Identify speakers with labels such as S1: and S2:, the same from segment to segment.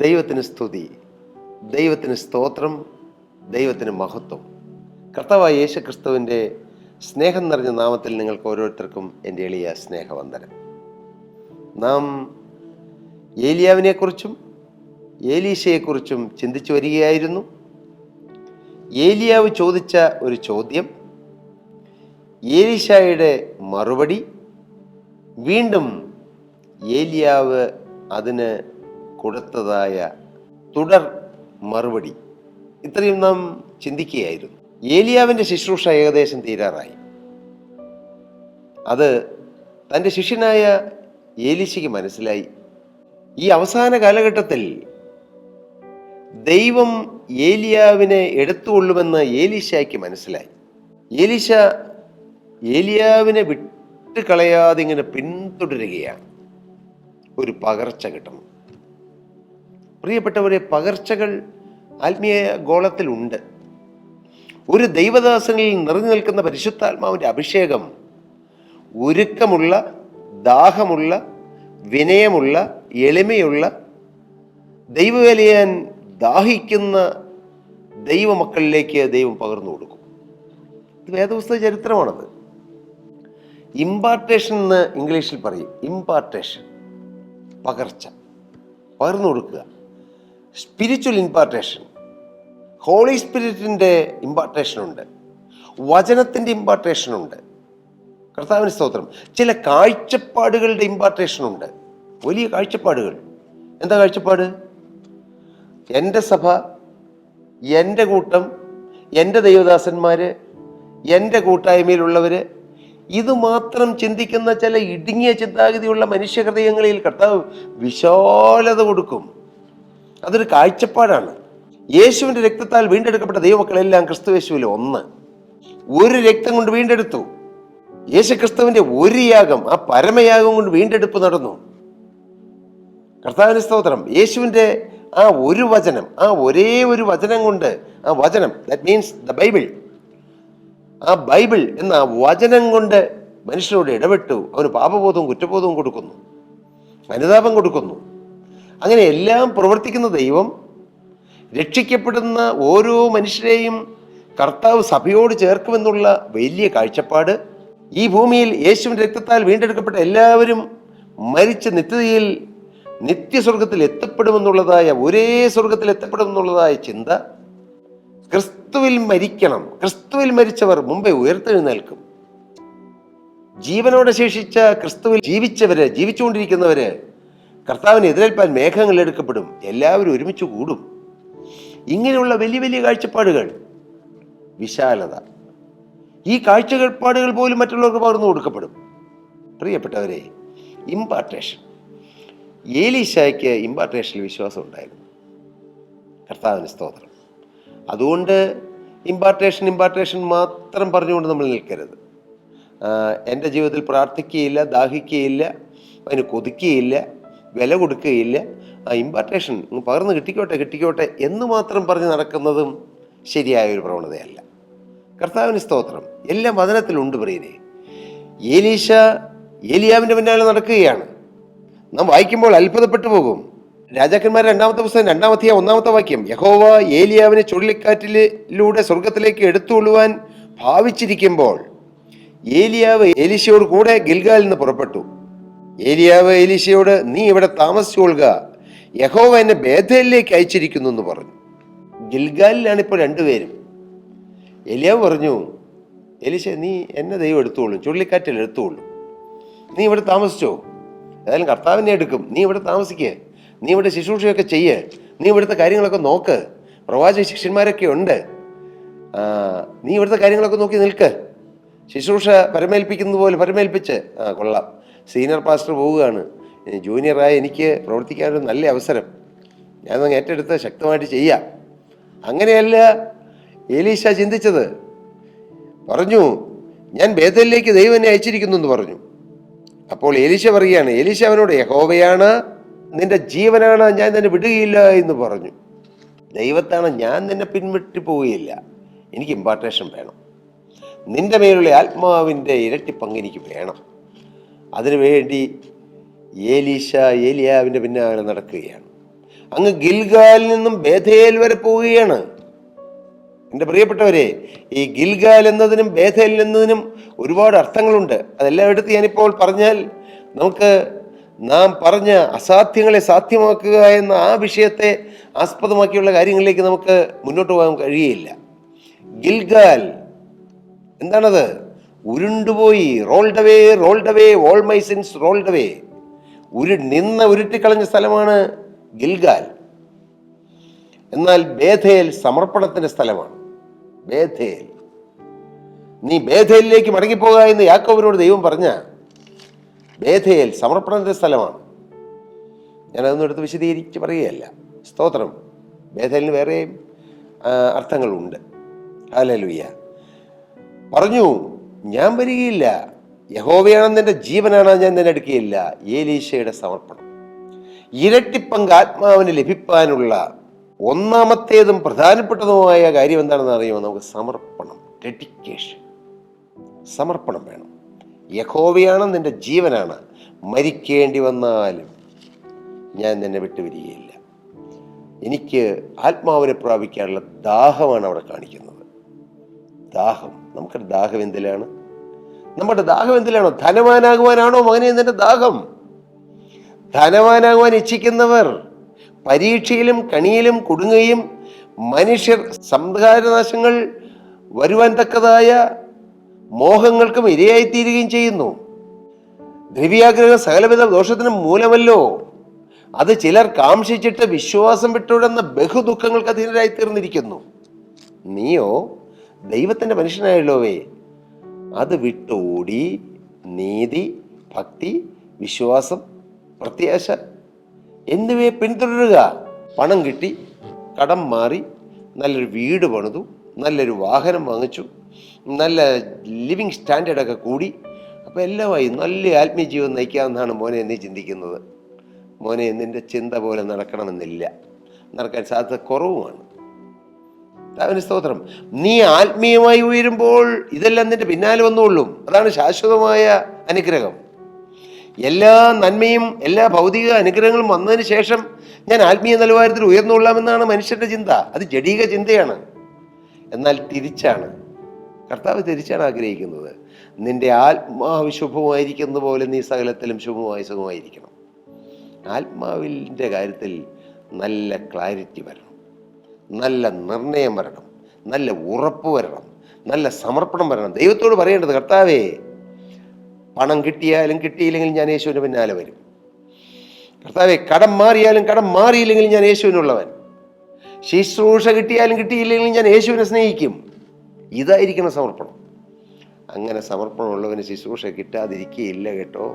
S1: ദൈവത്തിന് സ്തുതി, ദൈവത്തിന് സ്തോത്രം, ദൈവത്തിന് മഹത്വം. കർത്താവായ യേശു ക്രിസ്തുവിൻ്റെ സ്നേഹം നിറഞ്ഞ നാമത്തിൽ നിങ്ങൾക്ക് ഓരോരുത്തർക്കും എൻ്റെ എളിയ സ്നേഹവന്ദനം. നാം ഏലിയാവിനെക്കുറിച്ചും ഏലീശയെക്കുറിച്ചും ചിന്തിച്ചു വരികയായിരുന്നു. ഏലിയാവ് ചോദിച്ച ഒരു ചോദ്യം, ഏലീശായുടെ മറുപടി, വീണ്ടും ഏലിയാവ് അതിന് കൊടുത്തതായ തുടർ മറുപടി, ഇത്രയും നാം ചിന്തിക്കുകയായിരുന്നു. ഏലിയാവിൻ്റെ ശുശ്രൂഷ ഏകദേശം തീരാറായി. അത് തൻ്റെ ശിഷ്യനായ ഏലീശയ്ക്ക് മനസ്സിലായി. ഈ അവസാന കാലഘട്ടത്തിൽ ദൈവം ഏലിയാവിനെ എടുത്തുകൊള്ളുമെന്ന് ഏലീശയ്ക്ക് മനസ്സിലായി. ഏലീശ ഏലിയാവിനെ വിട്ടുകളയാതെ ഇങ്ങനെ പിന്തുടരുകയാണ്. ഒരു പകർച്ച കിട്ടണം. പ്രിയപ്പെട്ടവരെ, പകർച്ചകൾ ആത്മീയ ഗോളത്തിലുണ്ട്. ഒരു ദൈവദാസനിൽ നിറഞ്ഞു നിൽക്കുന്ന പരിശുദ്ധാത്മാവിൻ്റെ അഭിഷേകം ഒരുക്കമുള്ള, ദാഹമുള്ള, വിനയമുള്ള, എളിമയുള്ള, ദൈവവേല ചെയ്യാൻ ദാഹിക്കുന്ന ദൈവമക്കളിലേക്ക് ദൈവം പകർന്നു കൊടുക്കും. ഇത് വേദപുസ്തക ചരിത്രമാണത്. ഇമ്പാർട്ടേഷൻ എന്ന് ഇംഗ്ലീഷിൽ പറയും. ഇമ്പാർട്ടേഷൻ, പകർച്ച, പകർന്നു കൊടുക്കുക. സ്പിരിച്വൽ ഇമ്പാർട്ടേഷൻ, ഹോളി സ്പിരിറ്റിൻ്റെ ഇമ്പാർട്ടേഷനുണ്ട്, വചനത്തിൻ്റെ ഇമ്പാർട്ടേഷനുണ്ട്. കർത്താവിന് സ്തോത്രം. ചില കാഴ്ചപ്പാടുകളുടെ ഇമ്പാർട്ടേഷനുണ്ട്, വലിയ കാഴ്ചപ്പാടുകൾ. എന്താ കാഴ്ചപ്പാട്? എൻ്റെ സഭ, എൻ്റെ കൂട്ടം, എൻ്റെ ദൈവദാസന്മാർ, എൻ്റെ കൂട്ടായ്മയിലുള്ളവർ, ഇത് മാത്രം ചിന്തിക്കുന്ന ചില ഇടുങ്ങിയ ചിന്താഗതിയുള്ള മനുഷ്യഹൃദയങ്ങളിൽ കർത്താവ് വിശാലത കൊടുക്കും. അതൊരു കാഴ്ചപ്പാടാണ്. യേശുവിൻ്റെ രക്തത്താൽ വീണ്ടെടുക്കപ്പെട്ട ദൈവമക്കളെല്ലാം ക്രിസ്തുയേശുവിൽ ഒന്ന്. ഒരു രക്തം കൊണ്ട് വീണ്ടെടുത്തു. യേശു ക്രിസ്തുവിൻ്റെ ഒരു യാഗം, ആ പരമയാഗം കൊണ്ട് വീണ്ടെടുപ്പ് നടന്നു. കർത്താവിന് സ്തോത്രം. യേശുവിൻ്റെ ആ ഒരു വചനം, ആ ഒരേ ഒരു വചനം കൊണ്ട്, ആ വചനം, ദാറ്റ് മീൻസ് ദ ബൈബിൾ, ആ ബൈബിൾ എന്ന വചനം കൊണ്ട് മനുഷ്യരോട് ഇടപെട്ടു. അവന് പാപബോധവും കുറ്റബോധവും കൊടുക്കുന്നു, അനുതാപം കൊടുക്കുന്നു. അങ്ങനെ എല്ലാം പ്രവർത്തിക്കുന്ന ദൈവം രക്ഷിക്കപ്പെടുന്ന ഓരോ മനുഷ്യരെയും കർത്താവ് സഭയോട് ചേർക്കുമെന്നുള്ള വലിയ കാഴ്ചപ്പാട്. ഈ ഭൂമിയിൽ യേശുവിൻ്റെ രക്തത്താൽ വീണ്ടെടുക്കപ്പെട്ട എല്ലാവരും മരിച്ച നിത്യതയിൽ നിത്യസ്വർഗത്തിൽ എത്തപ്പെടുമെന്നുള്ളതായ, ഒരേ സ്വർഗത്തിൽ എത്തപ്പെടുമെന്നുള്ളതായ ചിന്ത. ക്രിസ്തുവിൽ മരിക്കണം. ക്രിസ്തുവിൽ മരിച്ചവർ മുമ്പേ ഉയർത്തെഴുന്നേൽക്കും. ജീവനോടെ ശേഷിച്ച ക്രിസ്തുവിൽ ജീവിച്ചവര്, ജീവിച്ചുകൊണ്ടിരിക്കുന്നവര് കർത്താവിനെ എതിരേൽപ്പാൻ മേഘങ്ങളിൽ എടുക്കപ്പെടും. എല്ലാവരും ഒരുമിച്ച് കൂടും. ഇങ്ങനെയുള്ള വലിയ വലിയ കാഴ്ചപ്പാടുകൾ, വിശാലത, ഈ കാഴ്ചപ്പാടുകൾ പോലും മറ്റുള്ളവർക്ക് പകർന്നു കൊടുക്കപ്പെടും. പ്രിയപ്പെട്ടവരെ, ഇമ്പാർട്ടേഷൻ. ഏലീശയ്ക്ക് ഇമ്പാർട്ടേഷനിൽ വിശ്വാസം ഉണ്ടായിരുന്നു. കർത്താവിന് സ്തോത്രം. അതുകൊണ്ട് ഇമ്പാർട്ടേഷൻ മാത്രം പറഞ്ഞുകൊണ്ട് നമ്മൾ നിൽക്കരുത്. എൻ്റെ ജീവിതത്തിൽ പ്രാർത്ഥിക്കുകയില്ല, ദാഹിക്കുകയില്ല, അതിന് കൊതിക്കുകയില്ല, വില കൊടുക്കുകയില്ല. ആ ഇമ്പാർട്ടേഷൻ പകർന്ന് കിട്ടിക്കോട്ടെ എന്ന് മാത്രം പറഞ്ഞ് നടക്കുന്നതും ശരിയായ ഒരു പ്രവണതയല്ല. കർത്താവിന് സ്തോത്രം. എല്ലാം വചനത്തിലുണ്ട് പ്രിയരെ. ഏലീശ ഏലിയാവിൻ്റെ പിന്നാലെ നടക്കുകയാണ്. നാം വായിക്കുമ്പോൾ അത്ഭുതപ്പെട്ടു പോകും. രാജാക്കന്മാർ 2-ാമത്തെ പുസ്തകം 2-ാം അധ്യായം 1-ാമത്തെ വാക്യം, യഹോവ ഏലിയാവിനെ ചുഴലിക്കാറ്റിലൂടെ സ്വർഗത്തിലേക്ക് എടുത്തുകൊള്ളുവാൻ ഭാവിച്ചിരിക്കുമ്പോൾ ഏലിയാവ് എലീശയോട് കൂടെ ഗിൽഗാലിൽ നിന്ന് പുറപ്പെട്ടു. ഏലിയാവ് എലീശയോട്, നീ ഇവിടെ താമസിച്ചുകൊള്ളുക, യഹോവ എന്നെ ബേഥേലിലേക്ക് അയച്ചിരിക്കുന്നു എന്ന് പറഞ്ഞു. ഗിൽഗാലിലാണ് ഇപ്പോൾ രണ്ടുപേരും. ഏലിയാവ് പറഞ്ഞു, എലീശ, നീ എന്നെ ദൈവം എടുത്തുകൊള്ളും, ചുഴലിക്കാറ്റിൽ എടുത്തുകൊള്ളും, നീ ഇവിടെ താമസിച്ചോ, ഏതായാലും കർത്താവിനെ എടുക്കും, നീ ഇവിടെ താമസിക്കുക, നീ ഇവിടെ ശുശ്രൂഷയൊക്കെ ചെയ്യ്, നീ ഇവിടുത്തെ കാര്യങ്ങളൊക്കെ നോക്ക്, പ്രവാചക ശിഷ്യന്മാരൊക്കെ ഉണ്ട്, നീ ഇവിടുത്തെ കാര്യങ്ങളൊക്കെ നോക്കി നിൽക്ക്, ശുശ്രൂഷ പരമേൽപ്പിക്കുന്നത് പോലെ പരമേൽപ്പിച്ച്. കൊള്ളാം, സീനിയർ പാസ്റ്റർ പോവുകയാണ്, ജൂനിയറായ എനിക്ക് പ്രവർത്തിക്കാനൊരു നല്ല അവസരം, ഞാനങ്ങ് ഏറ്റെടുത്ത് ശക്തമായിട്ട് ചെയ്യാം. അങ്ങനെയല്ല ഏലീശ ചിന്തിച്ചത്. പറഞ്ഞു, ഞാൻ ബേഥേലിലേക്ക് ദൈവം എന്നെ അയച്ചിരിക്കുന്നു എന്ന് പറഞ്ഞു. അപ്പോൾ എലീശ പറയുകയാണ്, എലീശ അവനോട്, യഹോവയാണ്, നിന്റെ ജീവനാണ്, ഞാൻ നിന്നെ വിടുകയില്ല എന്ന് പറഞ്ഞു. ദൈവത്താണ്, ഞാൻ നിന്നെ പിൻവിട്ട് പോവുകയില്ല, എനിക്ക് ഇമ്പാർട്ടേഷൻ വേണം, നിന്റെ മേലുള്ള ആത്മാവിൻ്റെ ഇരട്ടി പങ്ക് എനിക്ക് വേണം. അതിനുവേണ്ടി ഏലീശ ഏലിയാവിൻ്റെ പിന്നാലെ നടക്കുകയാണ്. അങ്ങ് ഗിൽഗാലിൽ നിന്നും ബേഥേൽ വരെ പോവുകയാണ്. എൻ്റെ പ്രിയപ്പെട്ടവരെ, ഈ ഗിൽഗാൽ എന്നതിനും ബേഥേൽ എന്നതിനും ഒരുപാട് അർത്ഥങ്ങളുണ്ട്. അതെല്ലാം എടുത്ത് ഞാനിപ്പോൾ പറഞ്ഞാൽ നമുക്ക് നാം പറഞ്ഞ അസാധ്യങ്ങളെ സാധ്യമാക്കുക എന്ന ആ വിഷയത്തെ ആസ്പദമാക്കിയുള്ള കാര്യങ്ങളിലേക്ക് നമുക്ക് മുന്നോട്ട് പോകാൻ കഴിയില്ല. ഗിൽഗാൽ എന്താണത്? ഉരുണ്ടുപോയി, rolled away all my sins rolled away. ഉരുട്ടിക്കളഞ്ഞ സ്ഥലമാണ് ഗിൽഗാൽ. എന്നാൽ ബേഥേൽ സമർപ്പണത്തിന്റെ സ്ഥലമാണ്. ബേഥേൽ, നീ ബേഥേലിലേക്ക് മടങ്ങിപ്പോകുക എന്ന് യാക്കോബിനോട് ദൈവം പറഞ്ഞ ബേഥേൽ സമർപ്പണത്തിന്റെ സ്ഥലമാണ്. ഞാനതൊന്നും എടുത്ത് വിശദീകരിച്ച് പറയുകയല്ല. സ്തോത്രം. ബേഥേലിന് വേറെയും അർത്ഥങ്ങളുണ്ട്. ഹല്ലേലൂയ. പറഞ്ഞു, ഞാൻ വരികയില്ല, യഹോവയാണ് നിന്റെ ജീവനാണ്, ഞാൻ നിന്നെ എടുക്കുകയില്ല. ഏലീശയുടെ സമർപ്പണം. ഇരട്ടിപ്പങ്ക് ആത്മാവിന് ലഭിക്കാനുള്ള ഒന്നാമത്തേതും പ്രധാനപ്പെട്ടതുമായ കാര്യം എന്താണെന്ന് അറിയുമോ? നമുക്ക് സമർപ്പണം, ഡെഡിക്കേഷൻ. സമർപ്പണം വേണം. യഹോവയാണ് നിന്റെ ജീവനാണ്, മരിക്കേണ്ടി വന്നാലും ഞാൻ നിന്നെ വിട്ടുപിരികയില്ല. എനിക്ക് ആത്മാവിനെ പ്രാപിക്കാനുള്ള ദാഹമാണ് അവിടെ കാണിക്കുന്നത്. ദാഹം. നമുക്കൊരു ദാഹം എന്തിലാണ്? നമ്മുടെ ദാഹം എന്തിലാണോ? ധനവാനാകുവാനാണോ മകനെ നിന്റെ ദാഹം? ധനവാനാകുവാൻ ഇച്ഛിക്കുന്നവർ പരീക്ഷയിലും കണിയിലും കുടുങ്ങുകയും മനുഷ്യർ സംസ്കാരനാശങ്ങൾ വരുവാൻ തക്കതായ മോഹങ്ങൾക്കും ഇരയായിത്തീരുകയും ചെയ്യുന്നു. ദ്രവ്യാഗ്രഹം സകലവിധ ദോഷത്തിനും മൂലമല്ലോ. അത് ചിലർ കാംക്ഷിച്ചിട്ട് വിശ്വാസം വിട്ടുവിടുന്ന ബഹുദുഃഖങ്ങൾക്ക് അധീനരായി തീർന്നിരിക്കുന്നു. നീയോ ദൈവത്തിൻ്റെ മനുഷ്യനായല്ലോവേ, അത് വിട്ടോടി നീതി, ഭക്തി, വിശ്വാസം, പ്രത്യാശ എന്നിവയെ പിന്തുടരുക. പണം കിട്ടി, കടം മാറി, നല്ലൊരു വീട് പണിതു, നല്ലൊരു വാഹനം വാങ്ങിച്ചു, നല്ല ലിവിങ് സ്റ്റാൻഡേർഡൊക്കെ കൂടി, അപ്പോൾ എല്ലാമായി നല്ല ആത്മീയ ജീവിതം നയിക്കാമെന്നാണ് മോനെ നീ ചിന്തിക്കുന്നത്. മോനെ, നിൻ്റെ ചിന്ത പോലെ നടക്കണമെന്നില്ല, നടക്കാൻ സാധ്യത കുറവുമാണ്. അവന് സ്തോത്രം. നീ ആത്മീയമായി ഉയരുമ്പോൾ ഇതെല്ലാം നിന്റെ പിന്നാലെ വന്നുകൊള്ളും. അതാണ് ശാശ്വതമായ അനുഗ്രഹം. എല്ലാ നന്മയും എല്ലാ ഭൗതിക അനുഗ്രഹങ്ങളും വന്നതിന് ശേഷം ഞാൻ ആത്മീയ നിലവാരത്തിൽ ഉയർന്നുകൊള്ളാമെന്നാണ് മനുഷ്യന്റെ ചിന്ത. അത് ജഡീക ചിന്തയാണ്. എന്നാൽ തിരിച്ചാണ്, കർത്താവ് തിരിച്ചാണ് ആഗ്രഹിക്കുന്നത്. നിന്റെ ആത്മാവ് ശുഭമായിരിക്കുന്ന പോലെ നീ സകലത്തിലും ശുഭമായി സുഖമായിരിക്കണം. ആത്മാവിൻ്റെ കാര്യത്തിൽ നല്ല ക്ലാരിറ്റി വരണം, നല്ല നിർണയം വരണം, നല്ല ഉറപ്പ് വരണം, നല്ല സമർപ്പണം വരണം. ദൈവത്തോട് പറയേണ്ടത്, കർത്താവേ, പണം കിട്ടിയാലും കിട്ടിയില്ലെങ്കിലും ഞാൻ യേശുവിന് പിന്നാലെ വരും. കർത്താവേ, കടം മാറിയാലും കടം മാറിയില്ലെങ്കിലും ഞാൻ യേശുവിനുള്ളവൻ. ശുശ്രൂഷ കിട്ടിയാലും കിട്ടിയില്ലെങ്കിലും ഞാൻ യേശുവിനെ സ്നേഹിക്കും. ഇതായിരിക്കണം സമർപ്പണം. അങ്ങനെ സമർപ്പണമുള്ളവന് ശുശ്രൂഷ കിട്ടാതിരിക്കുകയില്ല കേട്ടോ.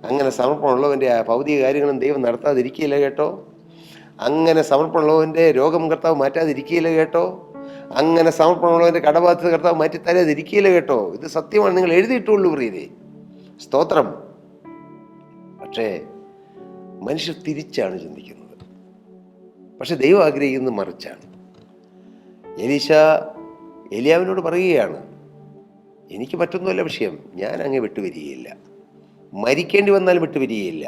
S1: അങ്ങനെ സമർപ്പണമുള്ളവൻ്റെ ആ ഭൗതിക കാര്യങ്ങളും ദൈവം നടത്താതിരിക്കുകയില്ല കേട്ടോ. അങ്ങനെ സമർപ്പണമുള്ളവൻ്റെ രോഗം കർത്താവ് മാറ്റാതിരിക്കുകയില്ല കേട്ടോ. അങ്ങനെ സമർപ്പണമുള്ളവൻ്റെ കടബാധ്യത കർത്താവ് മാറ്റി തരാതിരിക്കുകയില്ല കേട്ടോ. ഇത് സത്യമാണ്, നിങ്ങൾ എഴുതിയിട്ടുള്ളൂ പ്രിയരേ. സ്തോത്രം. പക്ഷേ മനുഷ്യർ തിരിച്ചാണ് ചിന്തിക്കുന്നത്. പക്ഷെ ദൈവം ആഗ്രഹിക്കുന്നത് മറിച്ചാണ്. എലീശ ഏലിയാവിനോട് പറയുകയാണ്, എനിക്ക് മറ്റൊന്നുമല്ല വിഷയം, ഞാൻ അങ്ങ് വിട്ടുപിരികയില്ല, മരിക്കേണ്ടി വന്നാലും വിട്ടുപിരികയില്ല,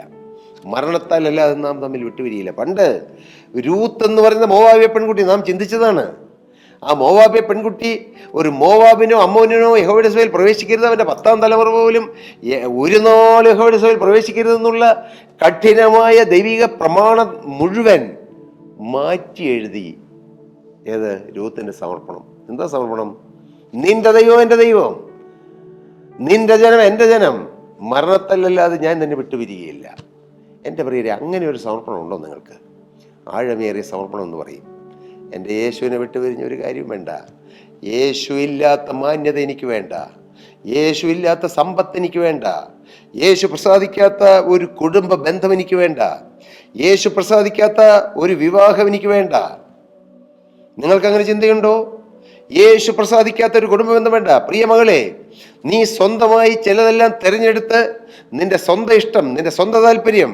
S1: മരണത്താലല്ലാതെ നാം തമ്മിൽ വിട്ടുപിരിയില്ല. പണ്ട് രൂത്ത് എന്ന് പറയുന്ന മോവാബിയ പെൺകുട്ടി നാം ചിന്തിച്ചതാണ്. ആ മോവാബിയ പെൺകുട്ടി ഒരു മോവാബിനോ അമ്മോനോ യഹോവയുടെ സഭയിൽ പ്രവേശിക്കരുത്, അവൻ്റെ 10ാം തലമുറ പോലും ഒരു നാൾ യഹോവയുടെ സഭയിൽ പ്രവേശിക്കരുതെന്നുള്ള കഠിനമായ ദൈവിക പ്രമാണം മുഴുവൻ മാറ്റി എഴുതി. ഏത്? രൂത്തിന്റെ സമർപ്പണം. എന്താ സമർപ്പണം? നിന്റെ ദൈവം എൻ്റെ ദൈവം, നിന്റെ ജനം എൻ്റെ ജനം, മരണത്തല്ലല്ലാതെ ഞാൻ തന്നെ വിട്ടുപിരികയില്ല. എൻ്റെ പ്രിയരെ, അങ്ങനെ ഒരു സമർപ്പണം ഉണ്ടോ നിങ്ങൾക്ക്? ആഴമേറിയ സമർപ്പണം എന്ന് പറയും. എൻ്റെ യേശുവിനെ വിട്ടുപിരിഞ്ഞ ഒരു കാര്യം വേണ്ട. യേശു ഇല്ലാത്ത മാന്യത എനിക്ക് വേണ്ട, യേശു ഇല്ലാത്ത സമ്പത്ത് എനിക്ക് വേണ്ട, യേശു പ്രസാദിക്കാത്ത ഒരു കുടുംബ ബന്ധം എനിക്ക് വേണ്ട, യേശു പ്രസാദിക്കാത്ത ഒരു വിവാഹം എനിക്ക് വേണ്ട. നിങ്ങൾക്കങ്ങനെ ചിന്തയുണ്ടോ? യേശു പ്രസാദിക്കാത്ത ഒരു കുടുംബ ബന്ധം വേണ്ട. പ്രിയ മകളെ, നീ സ്വന്തമായി ചിലതെല്ലാം തിരഞ്ഞെടുത്ത് നിന്റെ സ്വന്തം ഇഷ്ടം, നിന്റെ സ്വന്തം താല്പര്യം,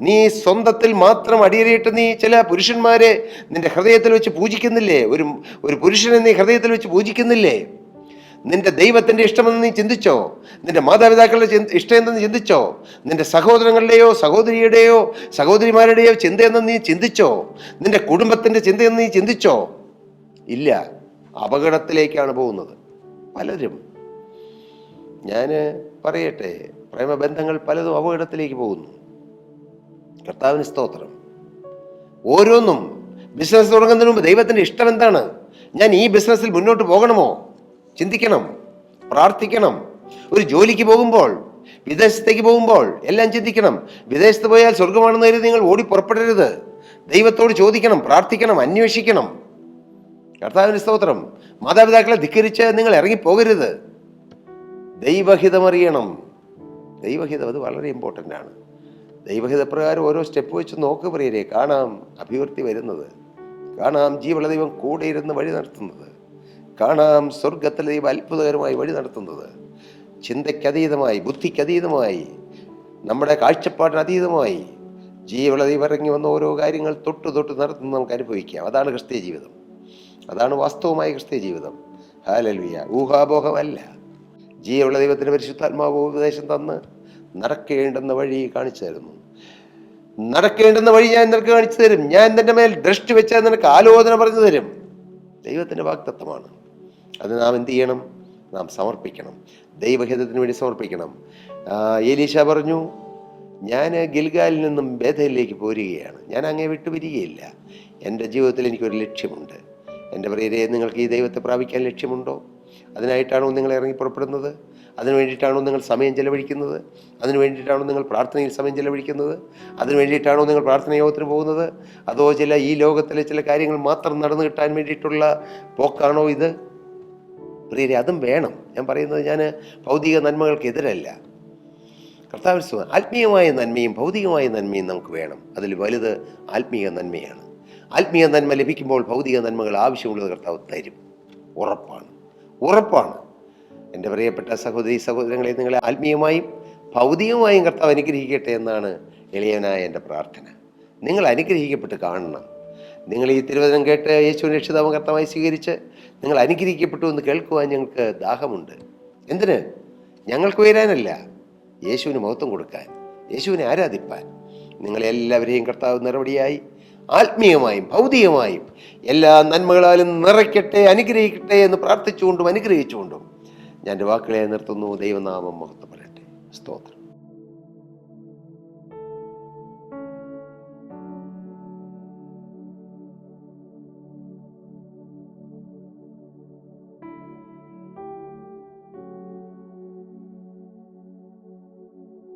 S1: നീ സ്വന്തത്തിൽ മാത്രം അടിയറയിട്ട് നീ ചില പുരുഷന്മാരെ നിന്റെ ഹൃദയത്തിൽ വെച്ച് പൂജിക്കുന്നില്ലേ? ഒരു പുരുഷനെ നീ ഹൃദയത്തിൽ വെച്ച് പൂജിക്കുന്നില്ലേ? നിന്റെ ദൈവത്തിൻ്റെ ഇഷ്ടമെന്ന് നീ ചിന്തിച്ചോ? നിന്റെ മാതാപിതാക്കളുടെ ഇഷ്ടം എന്തെന്ന് ചിന്തിച്ചോ? നിന്റെ സഹോദരങ്ങളുടെയോ സഹോദരിയുടെയോ സഹോദരിമാരുടെയോ ചിന്തയെന്ന് നീ ചിന്തിച്ചോ? നിന്റെ കുടുംബത്തിൻ്റെ ചിന്തയെന്ന് നീ ചിന്തിച്ചോ? ഇല്ല. അപകടത്തിലേക്കാണ് പോകുന്നത് പലരും. ഞാൻ പറയട്ടെ, പ്രേമബന്ധങ്ങൾ പലതും അപകടത്തിലേക്ക് പോകുന്നു. കർത്താവിന് സ്തോത്രം. ഓരോന്നും ബിസിനസ് തുടങ്ങുന്നതിന് മുമ്പ് ദൈവത്തിൻ്റെ ഇഷ്ടം എന്താണ്? ഞാൻ ഈ ബിസിനസ്സിൽ മുന്നോട്ട് പോകണമോ? ചിന്തിക്കണം, പ്രാർത്ഥിക്കണം. ഒരു ജോലിക്ക് പോകുമ്പോൾ, വിദേശത്തേക്ക് പോകുമ്പോൾ എല്ലാം ചിന്തിക്കണം. വിദേശത്ത് പോയാൽ സ്വർഗമാണെന്ന് കരുതി നിങ്ങൾ ഓടി പുറപ്പെടരുത്. ദൈവത്തോട് ചോദിക്കണം, പ്രാർത്ഥിക്കണം, അന്വേഷിക്കണം. കർത്താവിന് സ്തോത്രം. മാതാപിതാക്കളെ ധിക്കരിച്ച് നിങ്ങൾ ഇറങ്ങിപ്പോകരുത്. ദൈവഹിതമറിയണം. ദൈവഹിതം അത് വളരെ ഇമ്പോർട്ടൻ്റ് ആണ്. ദൈവഹിതപ്രകാരം ഓരോ സ്റ്റെപ്പ് വെച്ച് നോക്ക് പ്രിയരെ. കാണാം അഭിവൃദ്ധി വരുന്നത്, കാണാം ജീവനുള്ള ദൈവം കൂടെ ഇരുന്ന് വഴി നടത്തുന്നത്, കാണാം സ്വർഗത്തിലെ ദൈവം അത്ഭുതകരമായി വഴി നടത്തുന്നത്. ചിന്തയ്ക്കതീതമായി, ബുദ്ധിക്കതീതമായി, നമ്മുടെ കാഴ്ചപ്പാടിന് അതീതമായി ജീവനുള്ള ദൈവം ഇറങ്ങി വന്ന ഓരോ കാര്യങ്ങൾ തൊട്ട് തൊട്ട് നടത്തുന്നത് നമുക്ക് അനുഭവിക്കാം. അതാണ് ക്രിസ്തീയ ജീവിതം. അതാണ് വാസ്തവമായ ക്രിസ്തീയ ജീവിതം. ഹല്ലേലൂയ. ഊഹാപോഹമല്ല. ജീവനുള്ള ദൈവത്തിൻ്റെ പരിശുദ്ധാത്മാവ് ഉപദേശം തന്ന് നടക്കേണ്ടുന്ന വഴി കാണിച്ചു തരുന്നു. നടക്കേണ്ടുന്ന വഴി ഞാൻ നിനക്ക് കാണിച്ചു തരും. ഞാൻ നിന്റെ മേൽ ദൃഷ്ടി വെച്ചാൽ നിനക്ക് ആലോചന പറഞ്ഞു തരും. ദൈവത്തിൻ്റെ വാഗ്ദത്തമാണ്. അത് നാം എന്ത് ചെയ്യണം? നാം സമർപ്പിക്കണം. ദൈവഹിതത്തിന് വേണ്ടി സമർപ്പിക്കണം. എലീശ പറഞ്ഞു, ഞാൻ ഗിൽഗാലിൽ നിന്നും ബേഥേലിലേക്ക് പോരുകയാണ്. ഞാൻ അങ്ങേ വിട്ടുപിരികയില്ല. എൻ്റെ ജീവിതത്തിൽ എനിക്കൊരു ലക്ഷ്യമുണ്ട്. എൻ്റെ പ്രിയരെ, നിങ്ങൾക്ക് ഈ ദൈവത്തെ പ്രാപിക്കാൻ ലക്ഷ്യമുണ്ടോ? അതിനായിട്ടാണോ നിങ്ങൾ ഇറങ്ങി പുറപ്പെടുന്നത്? അതിനു വേണ്ടിയിട്ടാണോ നിങ്ങൾ സമയം ചെലവഴിക്കുന്നത്? അതിനു വേണ്ടിയിട്ടാണോ നിങ്ങൾ പ്രാർത്ഥനയിൽ സമയം ചെലവഴിക്കുന്നത്? അതിനു വേണ്ടിയിട്ടാണോ നിങ്ങൾ പ്രാർത്ഥന യോഗത്തിന് പോകുന്നത്? അതോ ഈ ലോകത്തിലെ ചില കാര്യങ്ങൾ മാത്രം നടന്നു കിട്ടാൻ വേണ്ടിയിട്ടുള്ള പോക്കാണോ ഇത്? പ്രിയരെ, അതും വേണം. ഞാൻ പറയുന്നത്, ഞാൻ ഭൗതിക നന്മകൾക്കെതിരല്ല. കർത്താവ് ആത്മീയമായ നന്മയും ഭൗതികമായ നന്മയും നമുക്ക് വേണം. അതിൽ വലുത് ആത്മീയ നന്മയാണ്. ആത്മീയ നന്മ ലഭിക്കുമ്പോൾ ഭൗതിക നന്മകൾ ആവശ്യമുള്ളത് കർത്താവ് തരും. ഉറപ്പാണ്. എൻ്റെ പ്രിയപ്പെട്ട സഹോദരങ്ങളെ, നിങ്ങളെ ആത്മീയമായും ഭൗതികമായും കർത്താവ് അനുഗ്രഹിക്കട്ടെ എന്നാണ് എളിയവനായ എൻ്റെ പ്രാർത്ഥന. നിങ്ങൾ അനുഗ്രഹിക്കപ്പെട്ട് കാണണം. നിങ്ങൾ ഈ തിരുവചനം കേട്ട് യേശുവിനെ രക്ഷിതാവും കർത്താവായി സ്വീകരിച്ച് നിങ്ങൾ അനുഗ്രഹിക്കപ്പെട്ടു എന്ന് കേൾക്കുവാൻ ഞങ്ങൾക്ക് ദാഹമുണ്ട്. എന്തിന്? ഞങ്ങൾക്ക് ഉയരാനല്ല, യേശുവിന് മഹത്വം കൊടുക്കാൻ, യേശുവിനെ ആരാധിപ്പാൻ. നിങ്ങളെല്ലാവരെയും കർത്താവ് നിറവടിയായി ആത്മീയമായും ഭൗതികമായും എല്ലാ നന്മകളാലും നിറയ്ക്കട്ടെ, അനുഗ്രഹിക്കട്ടെ എന്ന് പ്രാർത്ഥിച്ചുകൊണ്ടും അനുഗ്രഹിച്ചുകൊണ്ടും ഞാൻ എൻ്റെ വാക്കുകളെ നിർത്തുന്നു. ദൈവനാമം മഹത്വപ്പെടട്ടെ. സ്തോത്രം.